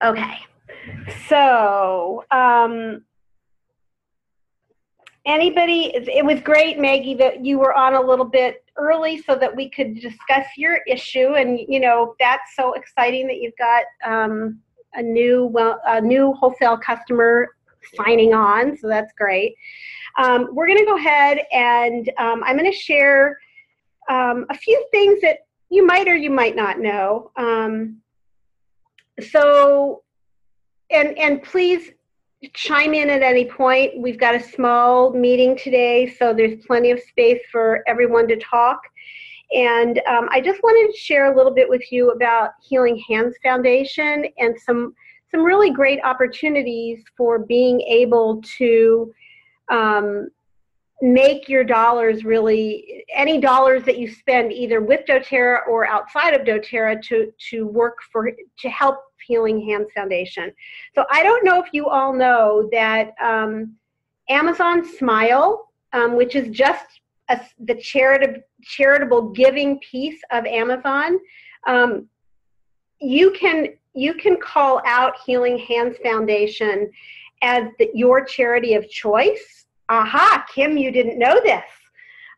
Okay. So, anybody, it was great, Maggie, that you were on a little bit early so that we could discuss your issue. And, that's so exciting that you've got a new wholesale customer signing on. So that's great. We're going to go ahead and I'm going to share a few things that you might or you might not know. And please chime in at any point. We've got a small meeting today, so there's plenty of space for everyone to talk. And I just wanted to share a little bit with you about Healing Hands Foundation and some really great opportunities for being able to make your dollars really, any dollars that you spend either with doTERRA or outside of doTERRA to help Healing Hands Foundation. So I don't know if you all know that Amazon Smile, which is just the charitable giving piece of Amazon, you can call out Healing Hands Foundation as your charity of choice. Aha, Kim, you didn't know this.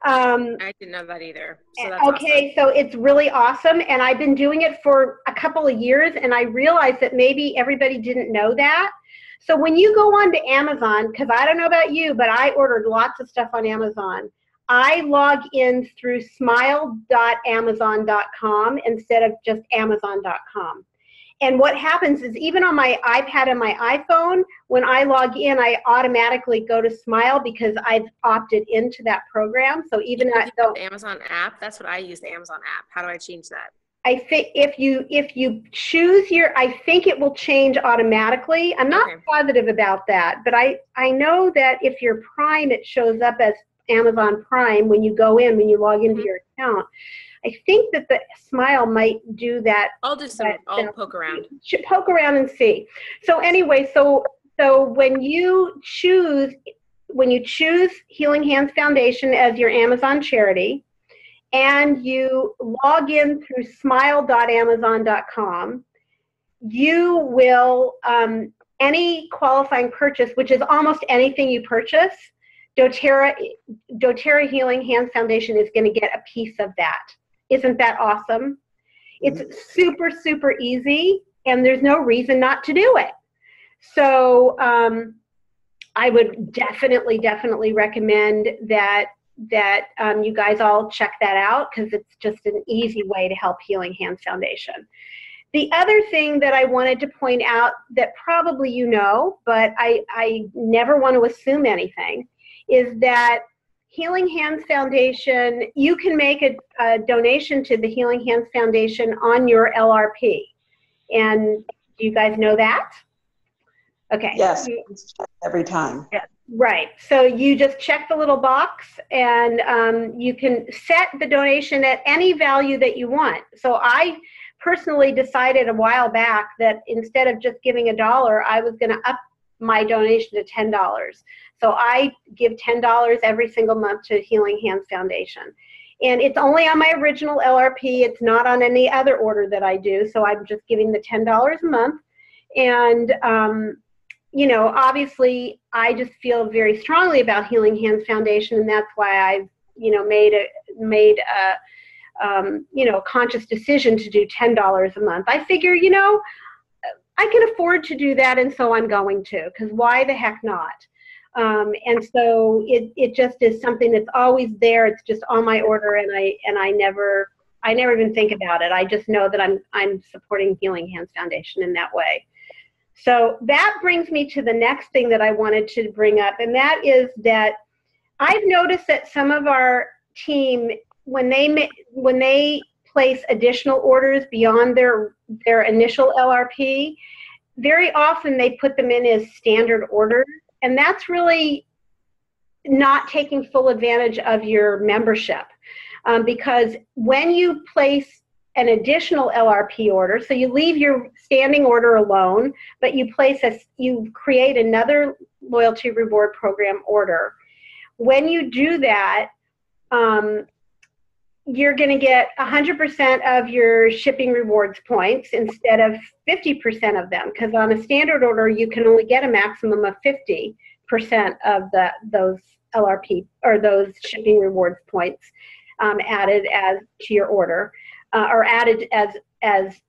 I didn't know that either. So that's okay, awesome. So it's really awesome, and I've been doing it for a couple of years, and I realized that maybe everybody didn't know that. So when you go on to Amazon, because I don't know about you, but I ordered lots of stuff on Amazon, I log in through smile.amazon.com instead of just amazon.com. And what happens is even on my iPad and my iPhone, when I log in, I automatically go to Smile because I've opted into that program. So even the Amazon app, that's what I use, the Amazon app. How do I change that? I think if you choose I think it will change automatically. I'm not positive about that, but I know that if you're Prime, it shows up as Amazon Prime when you go in, when you log into your account. I think that the Smile might do that. I'll poke around. Poke around and see. So anyway, so when you choose Healing Hands Foundation as your Amazon charity, and you log in through smile.amazon.com, you will any qualifying purchase, which is almost anything you purchase, doTERRA Healing Hands Foundation is going to get a piece of that. Isn't that awesome? It's super, super easy, and there's no reason not to do it. So I would definitely recommend that you guys all check that out, because it's just an easy way to help Healing Hands Foundation. The other thing that I wanted to point out that probably you know, but I never want to assume anything, is that Healing Hands Foundation, you can make a donation to the Healing Hands Foundation on your LRP. And do you guys know that? Okay. Yes, every time. Yeah, right. So you just check the little box, and you can set the donation at any value that you want. So I personally decided a while back that instead of just giving $1, I was going to up my donation to $10. So I give $10 every single month to Healing Hands Foundation. And it's only on my original LRP. It's not on any other order that I do. So I'm just giving the $10 a month. And, obviously I just feel very strongly about Healing Hands Foundation. And that's why I've, made a conscious decision to do $10 a month. I figure, I can afford to do that, and so I'm going to, because why the heck not? And so it just is something that's always there. It's just on my order, and I never even think about it. I just know that I'm supporting Healing Hands Foundation in that way. So that brings me to the next thing that I wanted to bring up, and that is that I've noticed that some of our team, when they place additional orders beyond their initial LRP, very often they put them in as standard orders, and that's really not taking full advantage of your membership, because when you place an additional LRP order, so you leave your standing order alone, but you create another loyalty reward program order. When you do that, you're going to get 100% of your shipping rewards points instead of 50% of them, because on a standard order you can only get a maximum of 50% of those LRP or those shipping rewards points added as to your order, or added as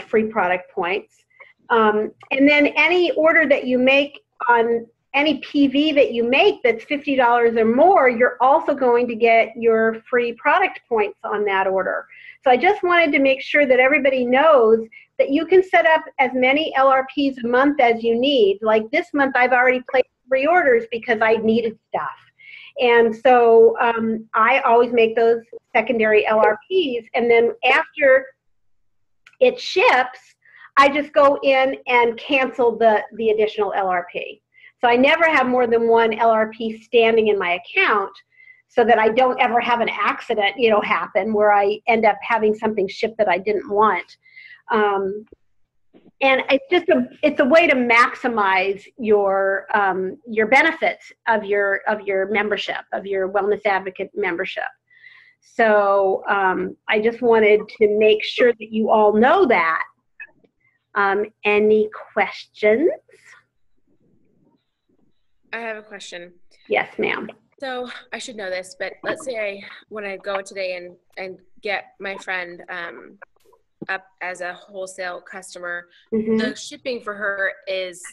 free product points. And then any order that you make on any PV that you make that's $50 or more, you're also going to get your free product points on that order. So I just wanted to make sure that everybody knows that you can set up as many LRPs a month as you need. Like this month, I've already placed 3 orders because I needed stuff. And so I always make those secondary LRPs. And then after it ships, I just go in and cancel the additional LRP. So I never have more than 1 LRP standing in my account, so that I don't ever have an accident, happen where I end up having something shipped that I didn't want. And it's a way to maximize your benefits of your membership, of your Wellness Advocate membership. So I just wanted to make sure that you all know that. Any questions? I have a question. Yes, ma'am. So I should know this, but let's say when I go today and get my friend up as a wholesale customer, Mm-hmm. the shipping for her is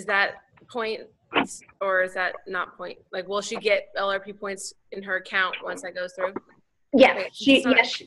that points or is that not point? Like, will she get LRP points in her account once that goes through? Yes,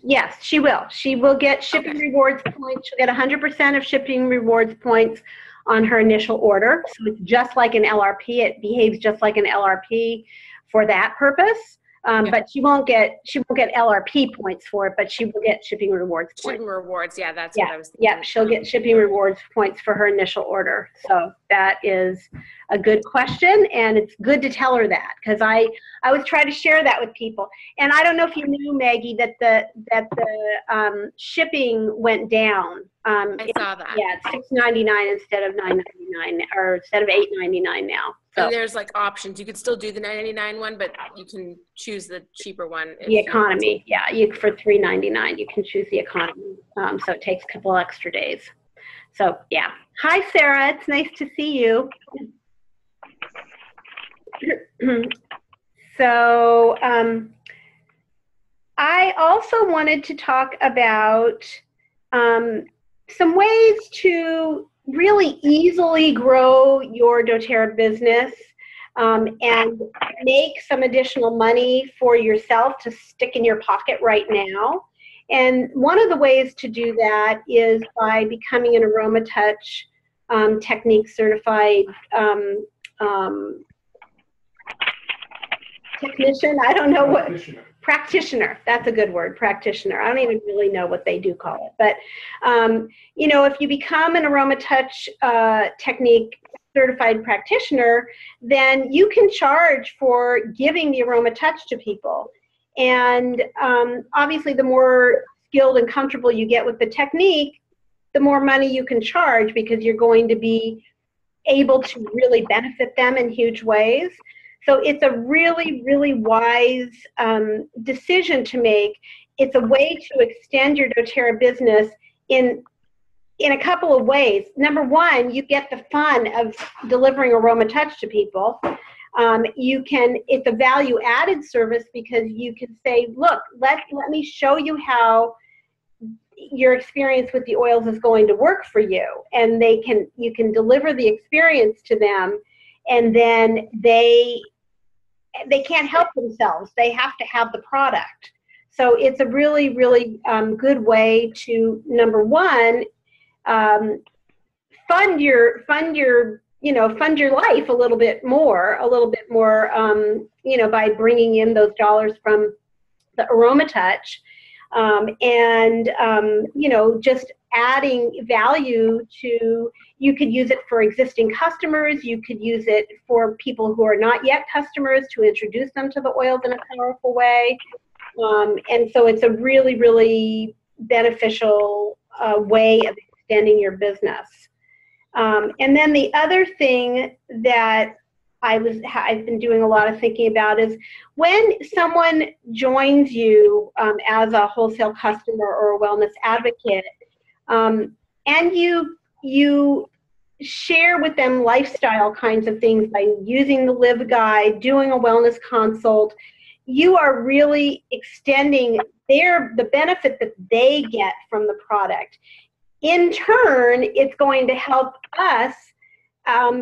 yes, she will. She will get shipping rewards points. She'll get 100% of shipping rewards points on her initial order. So it's just like an LRP. It behaves just like an LRP for that purpose. But she won't get LRP points for it, but she will get shipping rewards points. Shipping rewards, yeah, that's what I was thinking. Yeah, she'll get shipping rewards points for her initial order. So that is a good question, and it's good to tell her that, because I always try to share that with people. And I don't know if you knew, Maggie, that the shipping went down. I saw that. Yeah, it's $6.99 instead of $9.99, or instead of $8.99 now. So. And there's like options. You could still do the $9.99 one, but you can choose the cheaper one. The economy, yeah. For $3.99, you can choose the economy. So it takes a couple extra days. So yeah. Hi, Sarah. It's nice to see you. So I also wanted to talk about some ways to really easily grow your doTERRA business and make some additional money for yourself to stick in your pocket right now. And one of the ways to do that is by becoming an AromaTouch technique certified technician. I don't know what. Practitioner. That's a good word, practitioner. I don't even really know what they do call it. But, if you become an AromaTouch technique certified practitioner, then you can charge for giving the AromaTouch to people. And obviously, the more skilled and comfortable you get with the technique, the more money you can charge, because you're going to be able to really benefit them in huge ways. So it's a really, really wise decision to make. It's a way to extend your doTERRA business in a couple of ways. Number one, you get the fun of delivering AromaTouch to people. It's a value-added service, because you can say, look, let me show you how your experience with the oils is going to work for you. And you can deliver the experience to them, and then they can't help themselves. They have to have the product. So it's a really, really good way to, number one, fund your life a little bit more, by bringing in those dollars from the AromaTouch, just adding value to. You could use it for existing customers. You could use it for people who are not yet customers to introduce them to the oils in a powerful way. And so it's a really, really beneficial way of extending your business. And then the other thing that I've been doing a lot of thinking about is when someone joins you as a wholesale customer or a wellness advocate, and you share with them lifestyle kinds of things by using the Live Guide, doing a wellness consult, you are really extending the benefit that they get from the product. In turn, it's going to help us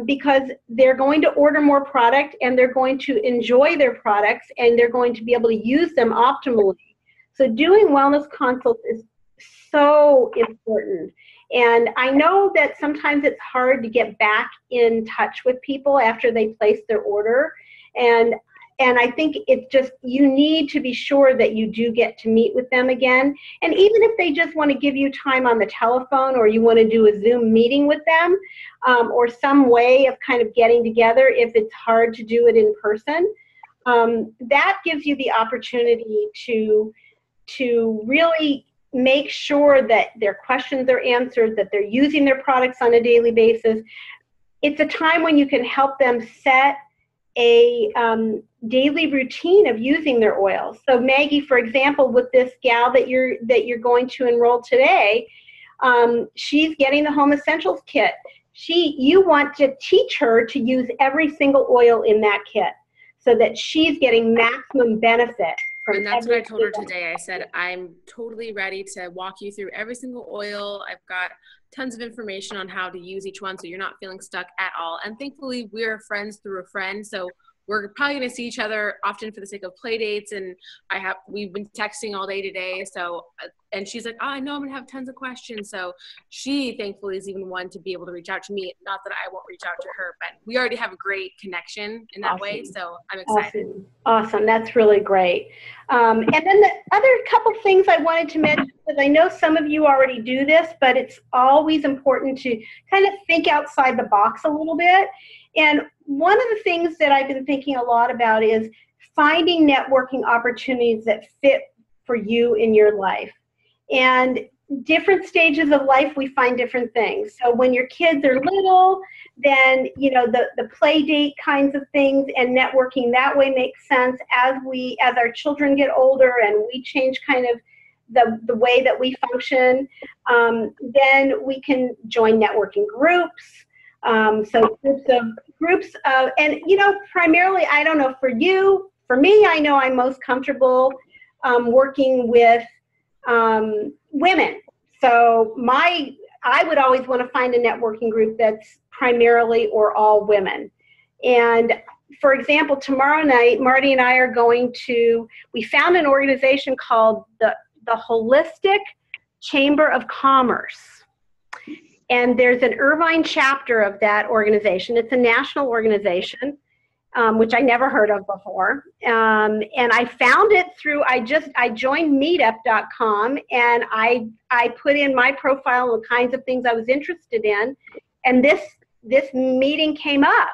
because they're going to order more product and they're going to enjoy their products and they're going to be able to use them optimally. So doing wellness consults is so important. And I know that sometimes it's hard to get back in touch with people after they place their order. And I think it's just, you need to be sure that you do get to meet with them again. And even if they just want to give you time on the telephone, or you want to do a Zoom meeting with them, or some way of kind of getting together if it's hard to do it in person, that gives you the opportunity to really make sure that their questions are answered, that they're using their products on a daily basis. It's a time when you can help them set a daily routine of using their oils. So Maggie, for example, with this gal that you're going to enroll today, she's getting the Home Essentials kit. You want to teach her to use every single oil in that kit so that she's getting maximum benefit. And that's what I told her today. I said, I'm totally ready to walk you through every single oil. I've got tons of information on how to use each one so you're not feeling stuck at all. And thankfully, we're friends through a friend. So we're probably going to see each other often for the sake of play dates. And we've been texting all day today. So, and she's like, oh, I know I'm going to have tons of questions. So she thankfully is even one to be able to reach out to me. Not that I won't reach out to her, but we already have a great connection in that way. So I'm excited. Awesome. That's really great. And then the other couple things I wanted to mention, because I know some of you already do this, but it's always important to kind of think outside the box a little bit. And one of the things that I've been thinking a lot about is finding networking opportunities that fit for you in your life. And different stages of life, we find different things. So when your kids are little, then, the play date kinds of things and networking that way makes sense. As our children get older and we change kind of the way that we function, then we can join networking groups. So groups of, and primarily, I don't know, for me, I know I'm most comfortable working with women. So I would always want to find a networking group that's primarily or all women. And for example, tomorrow night, Marty and I are we found an organization called the WHOLEistic Chamber of Commerce. And there's an Irvine chapter of that organization. It's a national organization, which I never heard of before. And I found it through, I joined meetup.com, and I put in my profile and the kinds of things I was interested in. And this meeting came up.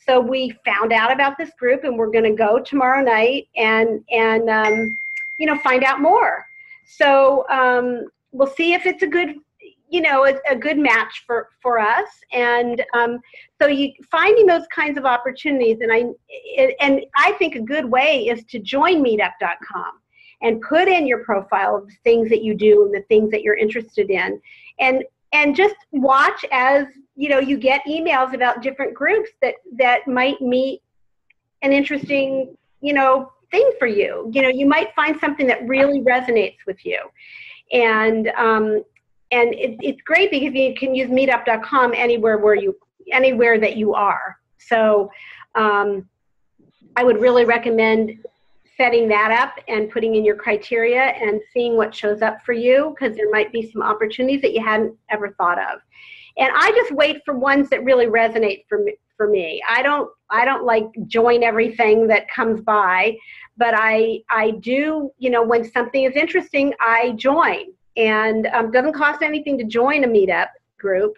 So we found out about this group, and we're going to go tomorrow night and find out more. So we'll see if it's a good match for us. And so finding those kinds of opportunities, and I think a good way is to join meetup.com and put in your profile of the things that you do and the things that you're interested in, and just watch as you get emails about different groups that might meet an interesting thing for you. You might find something that really resonates with you. And it's great because you can use meetup.com anywhere that you are. So I would really recommend setting that up and putting in your criteria and seeing what shows up for you, because there might be some opportunities that you hadn't ever thought of. And I just wait for ones that really resonate for me. I don't like join everything that comes by, but I do, when something is interesting, I join. And doesn't cost anything to join a meetup group.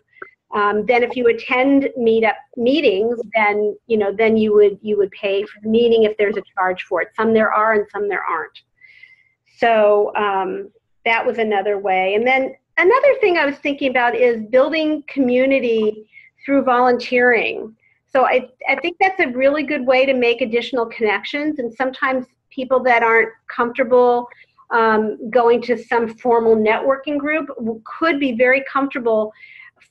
Then if you attend meetup meetings, then you would pay for the meeting if there's a charge for it. Some there are and some there aren't. So that was another way. And then another thing I was thinking about is building community through volunteering. So I think that's a really good way to make additional connections. And sometimes people that aren't comfortable going to some formal networking group could be very comfortable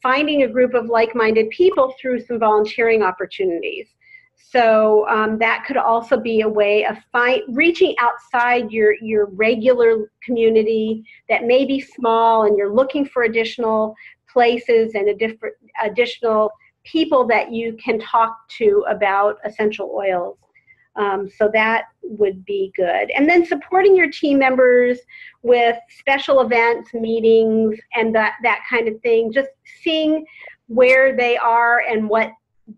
finding a group of like-minded people through some volunteering opportunities. So that could also be a way of reaching outside your regular community that may be small, and you're looking for additional places and additional people that you can talk to about essential oils. So that would be good. And then supporting your team members with special events, meetings, and that kind of thing. Just seeing where they are and what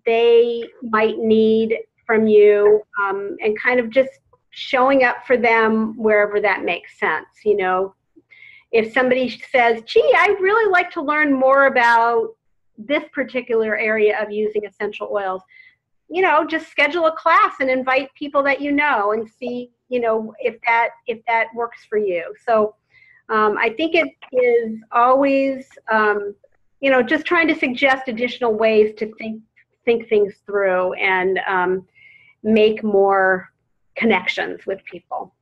they might need from you, and kind of just showing up for them wherever that makes sense. You know, if somebody says, gee, I'd really like to learn more about this particular area of using essential oils, you know, just schedule a class and invite people that you know and see, you know, if that works for you. So I think it is always, you know, just trying to suggest additional ways to think things through and make more connections with people.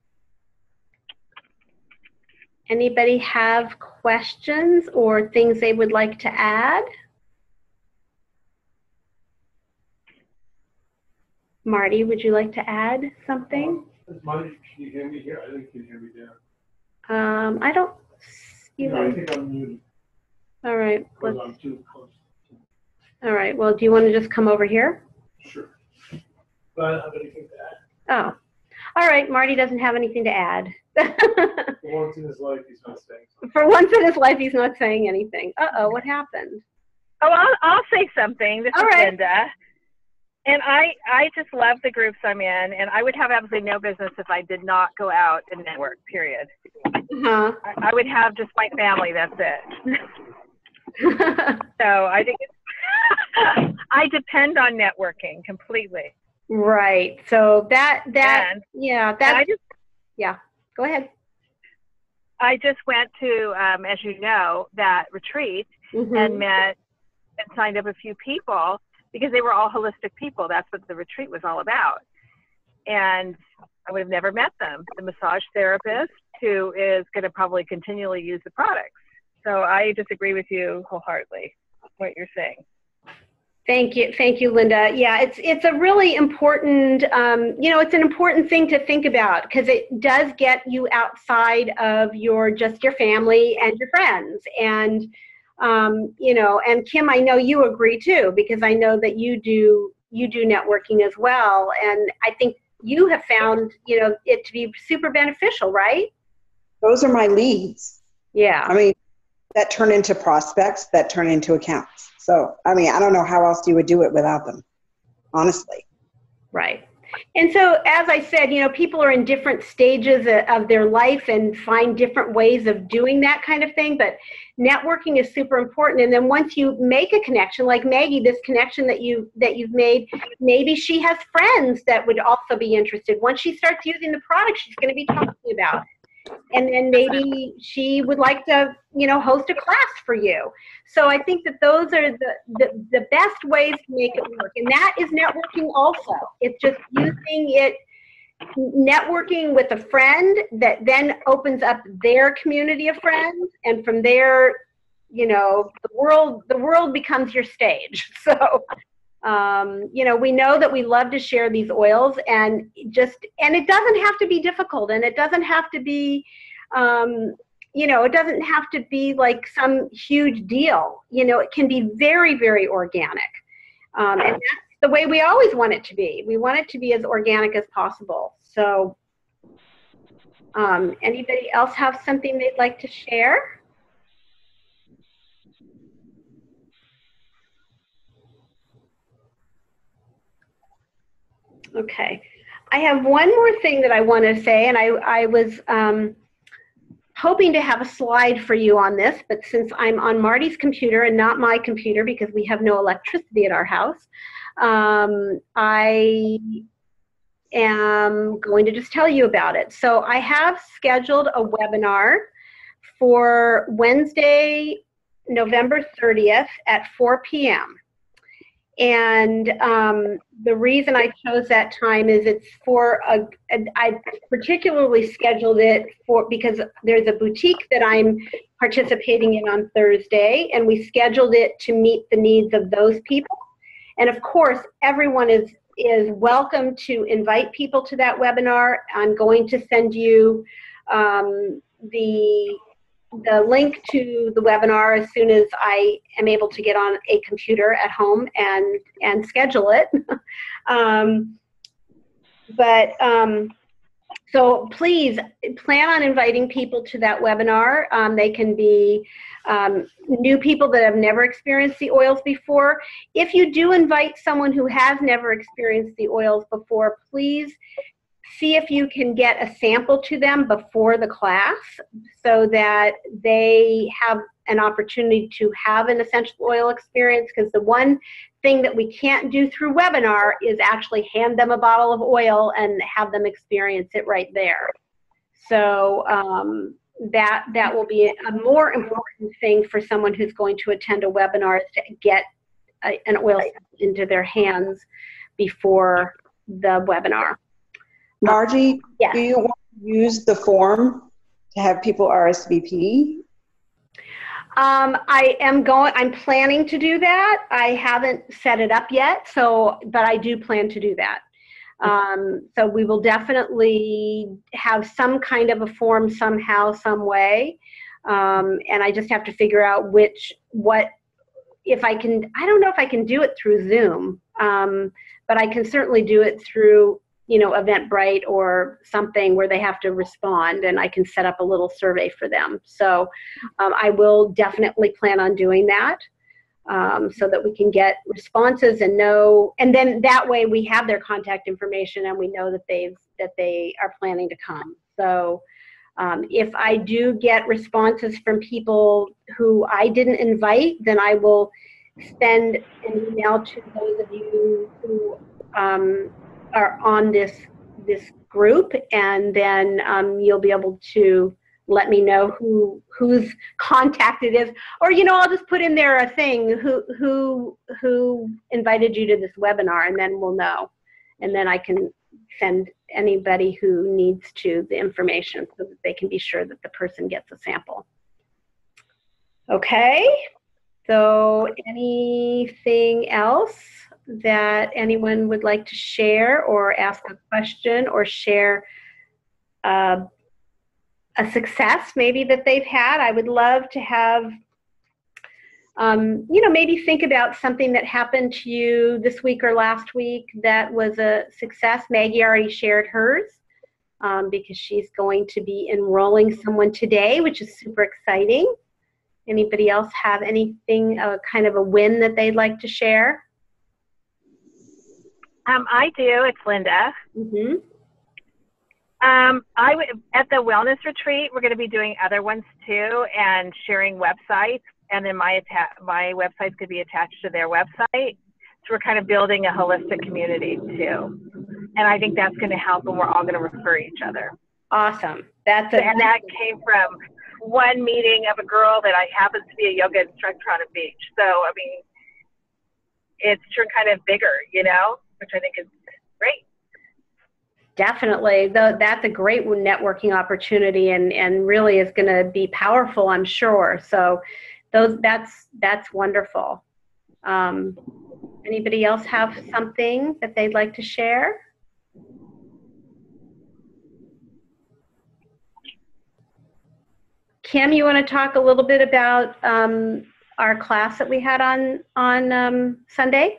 Anybody have questions or things they would like to add? Marty, would you like to add something? Marty, can you hear me here? I think you can hear me there. I don't. No, I think I'm muted. All right. Because I'm too close. All right. Well, do you want to just come over here? Sure. But I don't have anything to add. Oh. All right. Marty doesn't have anything to add. For once in his life, he's not saying something. For once in his life, he's not saying anything. Uh-oh, what happened? Oh, I'll say something. This All is right. Linda. And I just love the groups I'm in, and I would have absolutely no business if I did not go out and network, period. Uh-huh. I would have just my family, that's it. So I think I depend on networking completely. Right. So that And I just, yeah, go ahead. I just went to, as you know, that retreat and met and signed up a few people because they were all holistic people. That's what the retreat was all about. And I would have never met them. The massage therapist who is going to probably continually use the products. So I disagree with you wholeheartedly, what you're saying. Thank you, Linda. Yeah, it's a really important, you know, it's an important thing to think about because it does get you outside of just your family and your friends. And, you know, and Kim, I know you agree too, because I know that you do networking as well. And I think you have found, you know, it to be super beneficial, right? Those are my leads. Yeah. I mean, that turn into prospects, that turn into accounts. So, I mean, I don't know how else you would do it without them, honestly. Right. And so, as I said, you know, people are in different stages of their life and find different ways of doing that kind of thing. But networking is super important. And then once you make a connection, like Maggie, this connection that you've made, maybe she has friends that would also be interested. Once she starts using the product, she's going to be talking about it. And then maybe she would like to, you know, host a class for you. So I think that those are the best ways to make it work. And that is networking also. It's just networking with a friend that then opens up their community of friends. And from there, you know, the world becomes your stage. So, you know, we know that we love to share these oils and it doesn't have to be difficult, and it doesn't have to be, you know, it doesn't have to be like some huge deal. You know, it can be very, very organic. And that's the way we always want it to be. We want it to be as organic as possible. So, anybody else have something they'd like to share? Okay, I have one more thing that I want to say, and I was hoping to have a slide for you on this, but since I'm on Marty's computer and not my computer because we have no electricity at our house, I am going to just tell you about it. So I have scheduled a webinar for Wednesday, November 30th at 4 p.m. And the reason I chose that time is it's for I particularly scheduled it for because there's a boutique that I'm participating in on Thursday, and we scheduled it to meet the needs of those people. And of course, everyone is welcome to invite people to that webinar. I'm going to send you the link to the webinar as soon as I am able to get on a computer at home and schedule it. So please plan on inviting people to that webinar. They can be new people that have never experienced the oils before. If you do invite someone who has never experienced the oils before, please see if you can get a sample to them before the class so that they have an opportunity to have an essential oil experience, because the one thing that we can't do through webinar is actually hand them a bottle of oil and have them experience it right there. So that will be a more important thing for someone who's going to attend a webinar, is to get an oil into their hands before the webinar. Margie, yes. Do you want to use the form to have people RSVP? I'm planning to do that. I haven't set it up yet, but I do plan to do that. So we will definitely have some kind of a form somehow, some way. And I just have to figure out if I can, I don't know if I can do it through Zoom, but I can certainly do it through, Eventbrite or something where they have to respond, and I can set up a little survey for them. So I will definitely plan on doing that so that we can get responses and know, and then that way we have their contact information and we know that they are planning to come. So if I do get responses from people who I didn't invite, then I will send an email to those of you who are on this group, and then you'll be able to let me know whose contact it is, or I'll just put in there a thing who invited you to this webinar, and then we'll know, and then I can send anybody who needs to the information so that they can be sure that the person gets a sample. Okay, so anything else that anyone would like to share, or ask a question, or share a success maybe that they've had? I would love to have, maybe think about something that happened to you this week or last week that was a success. Maggie already shared hers because she's going to be enrolling someone today, which is super exciting. Anybody else have anything, kind of a win that they'd like to share? I do. It's Linda. Mm-hmm. At the wellness retreat, we're going to be doing other ones too, and sharing websites, and then my website's going to be attached to their website. So we're kind of building a holistic community too, and I think that's going to help, and we're all going to refer each other. Awesome. And that came from one meeting of a girl that I happens to be a yoga instructor on a beach. So I mean, it's kind of bigger, which I think is great. Definitely. That's a great networking opportunity, and really is going to be powerful, I'm sure. So that's wonderful. Anybody else have something that they'd like to share? Kim, you want to talk a little bit about our class that we had on Sunday?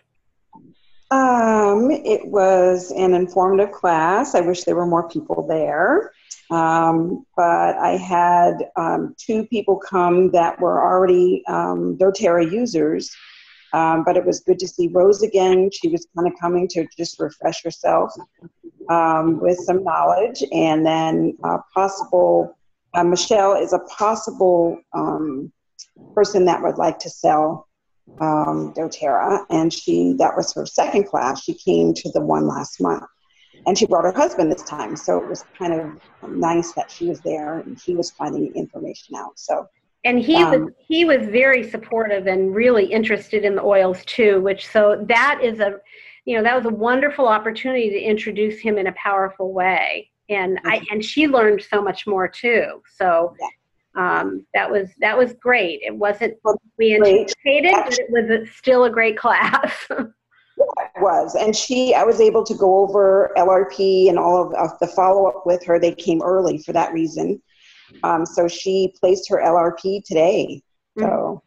It was an informative class. I wish there were more people there. But I had 2 people come that were already doTERRA users. But it was good to see Rose again. She was kind of coming to just refresh herself with some knowledge. And then Michelle is a possible person that would like to sell doTERRA, and that was her second class. She came to the one last month, and she brought her husband this time, so it was kind of nice that she was there and he was finding information out. So And he was very supportive and really interested in the oils too, so that is that was a wonderful opportunity to introduce him in a powerful way. And and she learned so much more too. So that was great. It wasn't what we anticipated, but it was still a great class. It was. And I was able to go over LRP and all of the follow-up with her. They came early for that reason. So she placed her LRP today. So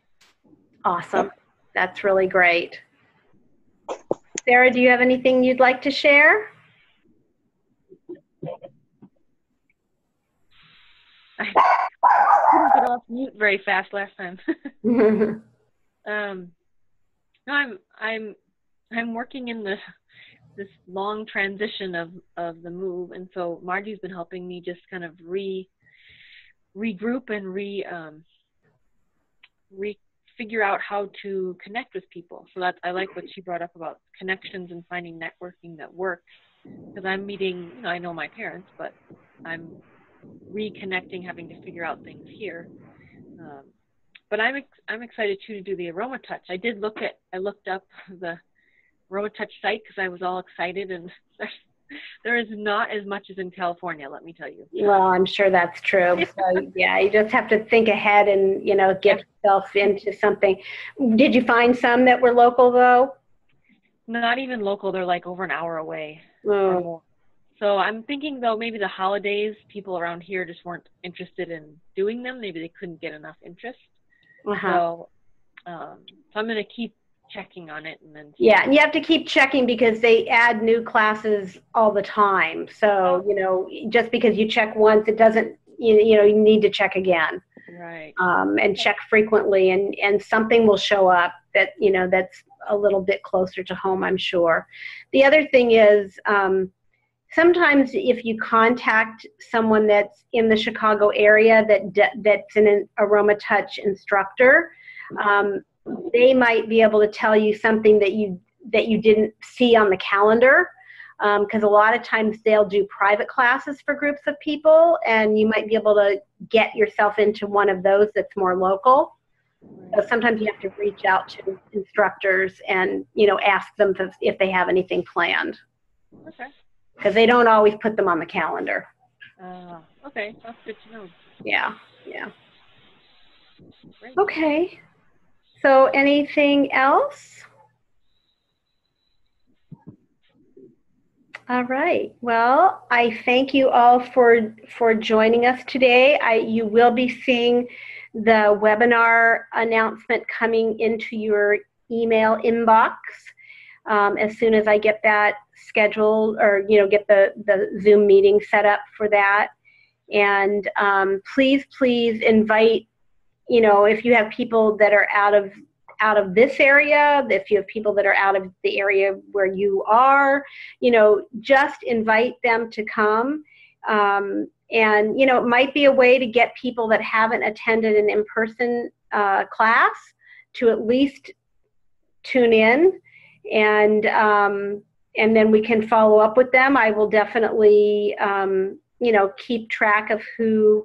awesome. That's really great. Sarah, do you have anything you'd like to share? I couldn't get off mute very fast last time. No, I'm working in this long transition of the move, and so Margie's been helping me just kind of regroup and figure out how to connect with people. So I like what she brought up about connections and finding networking that works. Because I'm meeting, I know my parents, but I'm reconnecting, having to figure out things here. But I'm excited too to do the Aroma Touch. I looked up the Aroma Touch site because I was all excited, and there is not as much as in California, let me tell you. Well, I'm sure that's true. So yeah, you just have to think ahead and get yourself into something. Did you find some that were local though? Not even local. They're like over an hour away or more. So I'm thinking though maybe the holidays, people around here just weren't interested in doing them. Maybe they couldn't get enough interest. So I'm going to keep checking on it and then yeah, and you have to keep checking because they add new classes all the time. So just because you check once, it doesn't you need to check again, right? And check frequently, and something will show up that that's a little bit closer to home, I'm sure. The other thing is sometimes if you contact someone that's in the Chicago area that's an Aroma Touch instructor, they might be able to tell you something that you didn't see on the calendar, because a lot of times they'll do private classes for groups of people, and you might be able to get yourself into one of those that's more local. So sometimes you have to reach out to instructors and ask them if they have anything planned. Okay. Because they don't always put them on the calendar. Okay, that's good to know. Yeah. Great. Okay. So anything else? All right. Well, I thank you all for joining us today. You will be seeing the webinar announcement coming into your email inbox as soon as I get that scheduled, or get the Zoom meeting set up for that. And please invite, if you have people that are out of this area, if you have people that are out of the area where you are, just invite them to come. And it might be a way to get people that haven't attended an in-person class to at least tune in, and then we can follow up with them. I will definitely keep track of who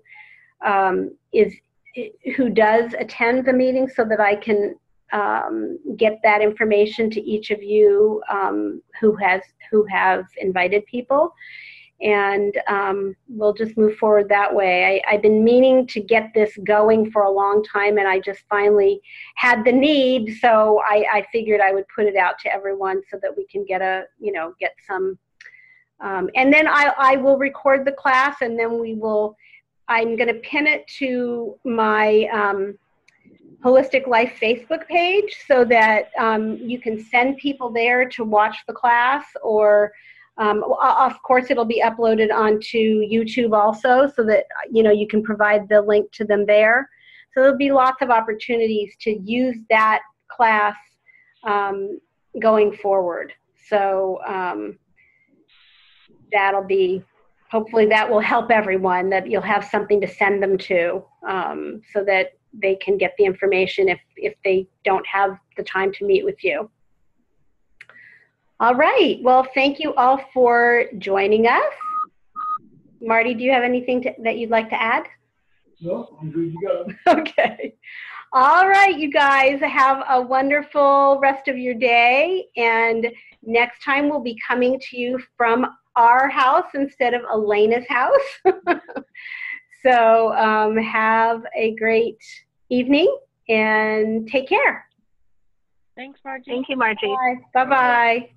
does attend the meeting, so that I can get that information to each of you who have invited people, and we'll just move forward that way. I've been meaning to get this going for a long time, and I just finally had the need, so I figured I would put it out to everyone so that we can get some, and then I will record the class, and then I'm going to pin it to my Holistic Life Facebook page, so that you can send people there to watch the class, or of course it'll be uploaded onto YouTube also, so that you can provide the link to them there. So there'll be lots of opportunities to use that class going forward. So hopefully that will help everyone, that you'll have something to send them to, so that they can get the information if they don't have the time to meet with you. All right. Well, thank you all for joining us. Marty, do you have anything that you'd like to add? No, I'm good to go. Okay. All right, you guys, have a wonderful rest of your day. And next time we'll be coming to you from our house instead of Elena's house. So have a great evening and take care. Thanks, Margie. Thank you, Margie. Bye. Bye-bye.